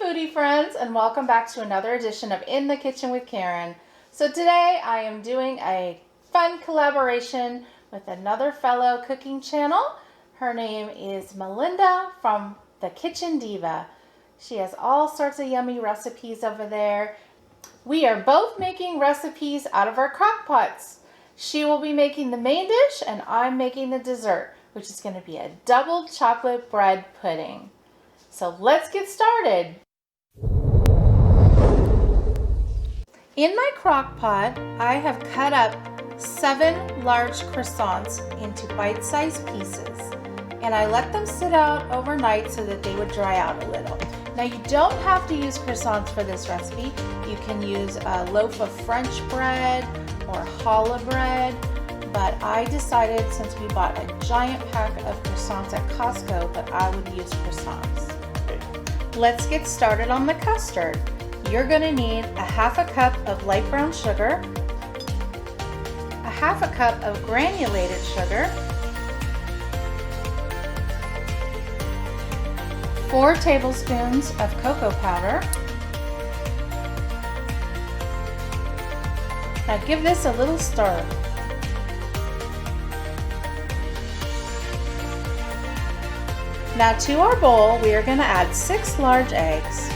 foodie friends, and welcome back to another edition of In the Kitchen with Karen. So today I am doing a fun collaboration with another fellow cooking channel. Her name is Melinda from the Kitchen Diva. She has all sorts of yummy recipes over there. We are both making recipes out of our crock pots. She will be making the main dish and I'm making the dessert, which is going to be a double chocolate bread pudding. So let's get started. In my crock pot, I have cut up 7 large croissants into bite-sized pieces, and I let them sit out overnight so that they would dry out a little. Now you don't have to use croissants for this recipe. You can use a loaf of French bread or challah bread, but I decided since we bought a giant pack of croissants at Costco that I would use croissants. Let's get started on the custard. You're going to need a ½ cup of light brown sugar, a ½ cup of granulated sugar, 4 tablespoons of cocoa powder. Now give this a little stir. Now to our bowl, we are going to add 6 large eggs.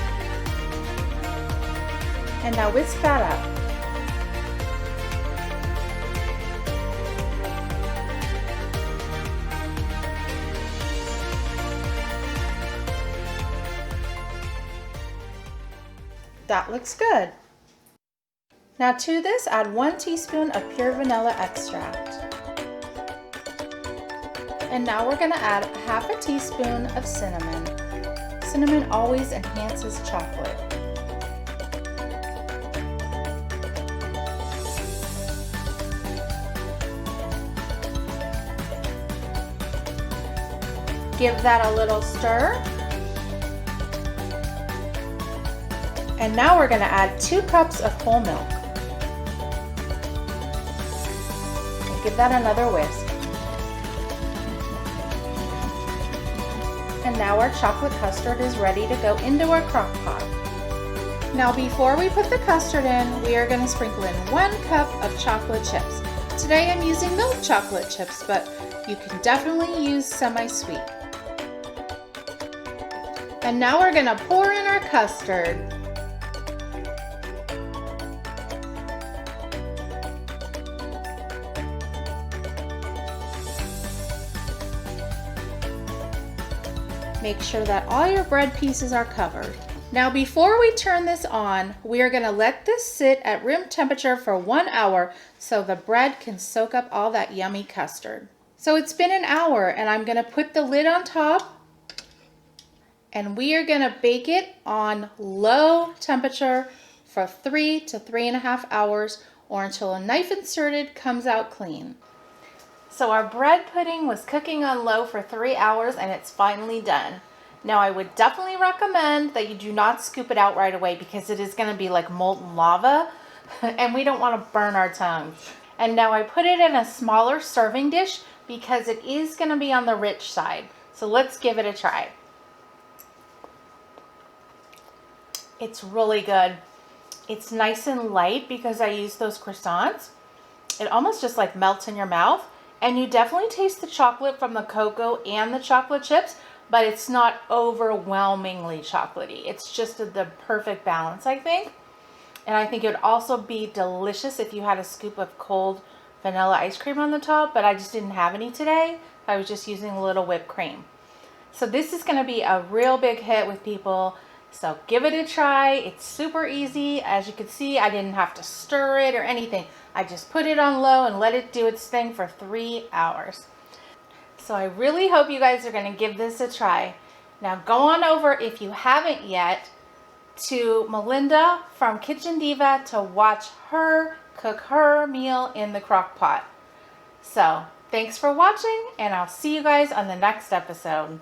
And now whisk that up. That looks good. Now to this, add 1 teaspoon of pure vanilla extract. And now we're going to add ½ teaspoon of cinnamon. Cinnamon always enhances chocolate. Give that a little stir. And now we're going to add 2 cups of whole milk. And give that another whisk. And now our chocolate custard is ready to go into our crock pot. Now before we put the custard in, we are going to sprinkle in 1 cup of chocolate chips. Today I'm using milk chocolate chips, but you can definitely use semi-sweet. And now we're going to pour in our custard. Make sure that all your bread pieces are covered. Now before we turn this on, we are going to let this sit at room temperature for 1 hour so the bread can soak up all that yummy custard. So it's been an hour and I'm going to put the lid on top and we are going to bake it on low temperature for 3 to 3.5 hours or until a knife inserted comes out clean. So our bread pudding was cooking on low for 3 hours and it's finally done. Now I would definitely recommend that you do not scoop it out right away because it is going to be like molten lava and we don't want to burn our tongues. And now I put it in a smaller serving dish because it is going to be on the rich side. So let's give it a try. It's really good. It's nice and light because I used those croissants. It almost just like melts in your mouth. And you definitely taste the chocolate from the cocoa and the chocolate chips, but it's not overwhelmingly chocolatey. It's just the perfect balance, I think. And I think it would also be delicious if you had a scoop of cold vanilla ice cream on the top, but I just didn't have any today. I was just using a little whipped cream. So this is going to be a real big hit with people. So give it a try. It's super easy. As you can see, I didn't have to stir it or anything. I just put it on low and let it do its thing for 3 hours. So I really hope you guys are going to give this a try. Now go on over, if you haven't yet, to Melinda from Kitchen Diva to watch her cook her meal in the crock pot. So thanks for watching and I'll see you guys on the next episode.